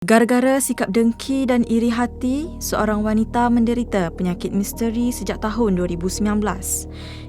Gara-gara sikap dengki dan iri hati, seorang wanita menderita penyakit misteri sejak tahun 2019.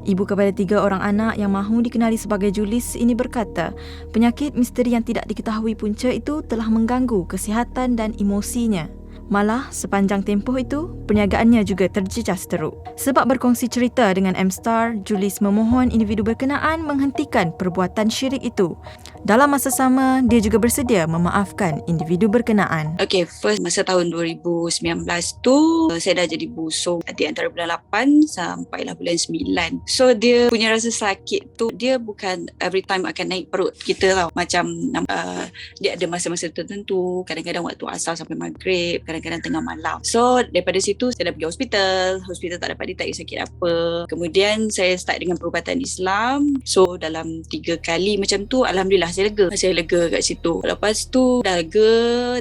Ibu kepada 3 orang anak yang mahu dikenali sebagai Julis ini berkata, penyakit misteri yang tidak diketahui punca itu telah mengganggu kesihatan dan emosinya. Malah, sepanjang tempoh itu, perniagaannya juga terjejas teruk. Sebab berkongsi cerita dengan M-Star, Julis memohon individu berkenaan menghentikan perbuatan syirik itu. Dalam masa sama, dia juga bersedia memaafkan individu berkenaan. Okay, first masa tahun 2019 tu saya dah jadi busung di antara bulan 8 sampailah bulan 9. So dia punya rasa sakit tu, dia bukan every time akan naik perut kita tau. Macam dia ada masa-masa tertentu, kadang-kadang waktu asar sampai maghrib, kadang-kadang tengah malam. So daripada situ saya dah pergi hospital tak dapat detect sakit apa. Kemudian saya start dengan perubatan Islam. So dalam 3 kali macam tu, alhamdulillah saya lega kat situ. Lepas tu dah lega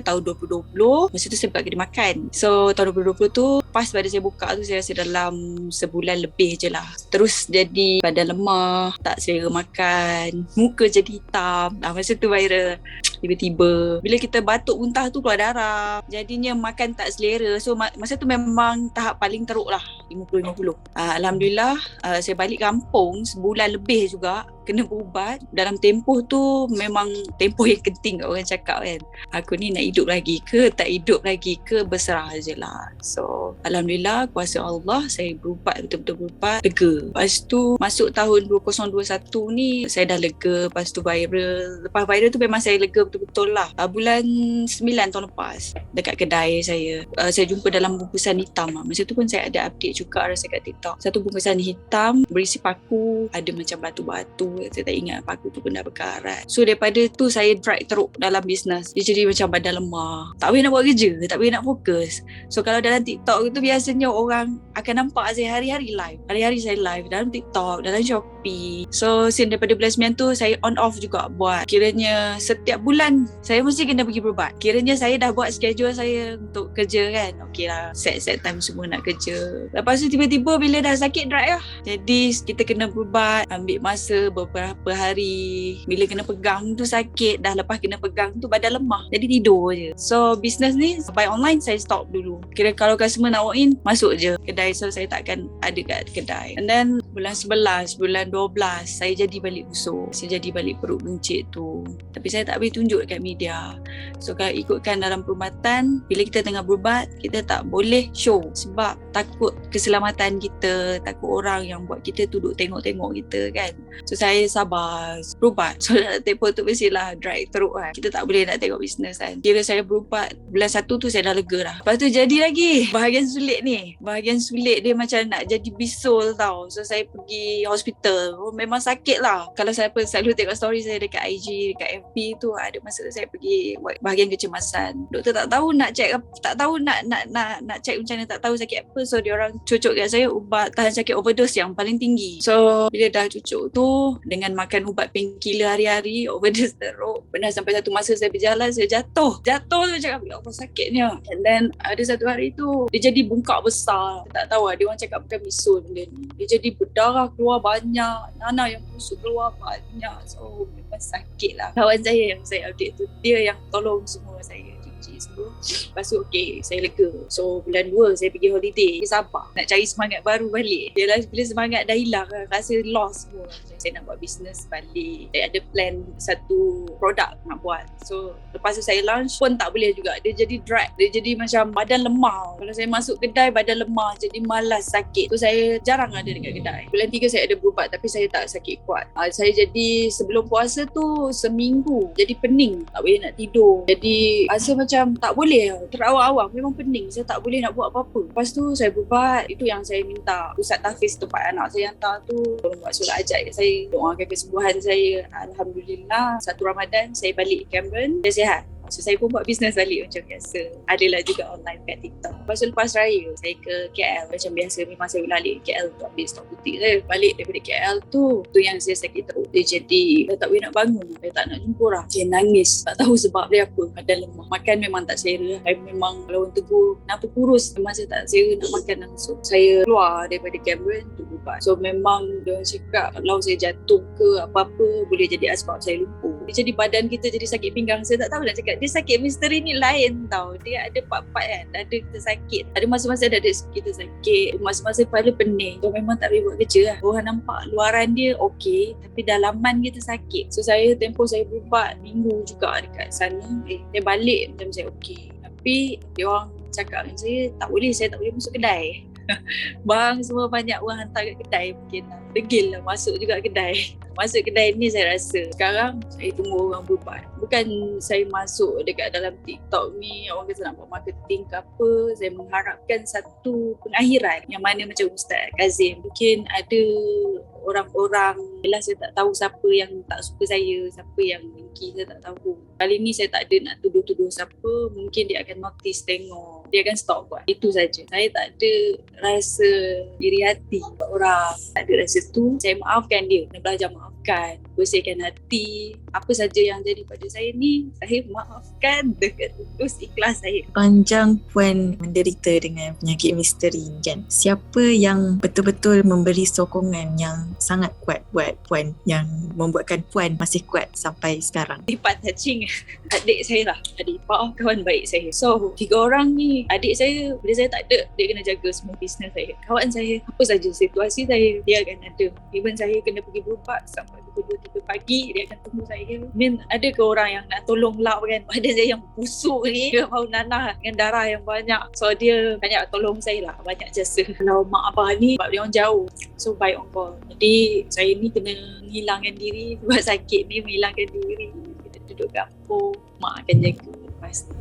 tahun 2020, masa tu saya buka kedai makan. So tahun 2020 tu pas pada saya buka tu, saya rasa dalam sebulan lebih je lah. Terus jadi badan lemah, tak selera makan, muka jadi hitam. Masa tu viral. Tiba-tiba bila kita batuk muntah tu keluar darah, jadinya makan tak selera. So masa tu memang tahap paling teruk lah, 50-50. Alhamdulillah saya balik kampung sebulan lebih juga kena berubat. Dalam tempoh tu memang tempoh yang penting orang cakap kan, aku ni nak hidup lagi ke tak hidup lagi ke, berserah je lah. So alhamdulillah kuasa Allah, saya berubat, betul-betul berubat, lega. Lepas tu masuk tahun 2021 ni saya dah lega. Lepas tu viral, lepas viral tu memang saya lega betul-betul lah. Bulan 9 tahun lepas dekat kedai saya jumpa dalam bungkusan hitam lah. Masa tu pun saya ada update juga rasa kat TikTok. Satu bungkusan hitam berisi paku, ada macam batu-batu. Saya tak ingat paku tu pun dah berkarat. So daripada tu saya drag teruk dalam bisnes. Dia jadi macam badan lemah, tak boleh nak buat kerja, tak boleh nak fokus. So kalau dalam TikTok tu biasanya orang akan nampak saya hari-hari live. Hari-hari saya live dalam TikTok, dalam Shopee. So since daripada bulan 9 tu saya on off juga buat. Kiranya setiap bulan saya mesti kena pergi berubat. Kiranya saya dah buat schedule saya untuk kerja kan. Okey lah, set time semua nak kerja. Lepas tu tiba-tiba bila dah sakit drag lah. Jadi kita kena berubat, ambil masa beberapa hari. Bila kena pegang tu sakit, dah lepas kena pegang tu badan lemah, jadi tidur je. So business ni by online saya stop dulu. Kira kalau customer nak walk in, masuk je kedai. So saya takkan ada kat kedai. And then bulan 11, bulan 12 saya jadi balik busuk. Saya jadi balik perut buncit tu. Tapi saya tak boleh tunjuk dekat media. So kalau ikutkan dalam perubatan, bila kita tengah berubat, kita tak boleh show sebab takut keselamatan kita, takut orang yang buat kita duduk tengok-tengok kita kan. So saya sabar berubat. So tempoh tu mestilah drag teruk kan. Kita tak boleh nak tengok bisnes kan. Kira saya berubat bulan 1 tu saya dah lega dah. Lepas tu jadi lagi bahagian sulit ni. Bahagian sulit dia macam nak jadi bisul tau. So saya pergi hospital. Memang sakit lah. Kalau saya selalu tengok story saya dekat IG, dekat FB tu, ada masa saya pergi bahagian kecemasan. Doktor tak tahu nak check, tak tahu nak check macam mana, tak tahu sakit apa. So dia orang cucuk kat saya ubat tahan sakit overdose yang paling tinggi. So bila dah cucuk tu, dengan makan ubat painkiller hari-hari, overdose teruk. Pernah sampai satu masa saya berjalan, saya jatuh tu cakap, ya Allah sakitnya. And then ada satu hari tu dia jadi bungkak besar. Saya tak tahu lah, dia orang cakap bukan bisul benda ni. Dia jadi berdarah keluar banyak, nanah yang busuk keluar banyak. So memang sakit lah. Kawan saya yang saya update tu, dia yang tolong semua saya semua. Lepas tu okay, saya lega. So bulan 2 saya pergi holiday. Saya sabar nak cari semangat baru balik. Bila semangat dah hilang, rasa lost semua. Saya nak buat bisnes balik. Saya ada plan satu produk nak buat. So lepas tu saya launch pun tak boleh juga. Dia jadi drag. Dia jadi macam badan lemah. Kalau saya masuk kedai badan lemah, jadi malas, sakit. So saya jarang ada dekat kedai. Bulan 3 saya ada berubat tapi saya tak sakit kuat. Saya jadi sebelum puasa tu seminggu jadi pening, tak boleh nak tidur. Jadi rasa macam tak boleh, terawang-awang, memang pening. Saya tak boleh nak buat apa-apa. Lepas tu saya berubat. Itu yang saya minta Ustaz Tafiz, tempat anak saya hantar tu, tolong buat solat hajat kat saya, doakan kesembuhan saya. Alhamdulillah 1 Ramadan saya balik Cameron, saya sihat. So saya pun buat bisnes balik macam biasa. Adalah juga online kat TikTok. Lepas raya saya ke KL. Macam biasa memang saya balik KL untuk ambil stok butik saya. Balik daripada KL tu yang saya sakit teruk. Dia jadi saya tak boleh nak bangun. Saya tak nak jumpa orang. Saya nangis. Tak tahu sebab dia apa. Badan lemah. Makan memang tak selera. Saya memang kalau orang tegur kenapa kurus. Memang saya tak selera nak makan langsung. Saya keluar daripada Cameron untuk berubat. So memang diorang cakap kalau saya jatuh ke apa-apa boleh jadi asbab saya lumpuh. Jadi badan kita jadi sakit pinggang. Saya tak tahu nak cakap. Dia sakit misteri ni lain tau. Dia ada part-part kan. Ada kita sakit. Ada masa-masa ada kita sakit. Masa-masa kepala pening. So memang tak boleh buat kerja lah. Orang nampak luaran dia okey. Tapi dalaman kita sakit. So saya tempoh saya berubat minggu juga dekat sana. Saya balik macam saya okey. Tapi dia orang cakap dengan saya tak boleh masuk kedai. Bang semua banyak orang hantar kat kedai mungkin degil lah masuk juga kedai. Masuk kedai ni saya rasa sekarang saya tunggu orang berubat. Bukan saya masuk dekat dalam TikTok ni orang kata nak buat marketing ke apa. Saya mengharapkan satu pengakhiran yang mana macam Ustaz Kazim. Mungkin ada orang-orang, yelah saya tak tahu siapa yang tak suka saya, siapa yang benci, saya tak tahu. Kali ni saya tak ada nak tuduh-tuduh siapa. Mungkin dia akan notice tengok, dia akan stop buat. Itu saja. Saya tak ada rasa iri hati orang. Tak ada rasa tu. Saya maafkan dia. Kena belajar maafkan. Bersihkan hati. Apa saja yang jadi pada saya ni, saya maafkan dengan tulus ikhlas saya. Panjang Puan menderita dengan penyakit misteri kan, siapa yang betul-betul memberi sokongan yang sangat kuat buat Puan, yang membuatkan Puan masih kuat sampai sekarang? Lipat touching adik saya lah, adik ipar kawan baik saya. So 3 orang ni, adik saya bila saya tak ada, dia kena jaga semua bisnes saya. Kawan saya, apa saja situasi saya, dia akan ada. Even saya kena pergi berubat sampai pukul 2-3 pagi, dia akan tunggu saya. Min, ada ke orang yang nak tolong lap kan? Badan saya yang busuk ni, dia mau nanah dengan darah yang banyak. So dia banyak tolong saya lah, banyak jasa. Kalau mak abah ni, sebab dia orang jauh, so baik on call. Jadi saya ni kena menghilangkan diri, buat sakit ni menghilangkan diri. Kita duduk kampung, mak akan jaga pasti.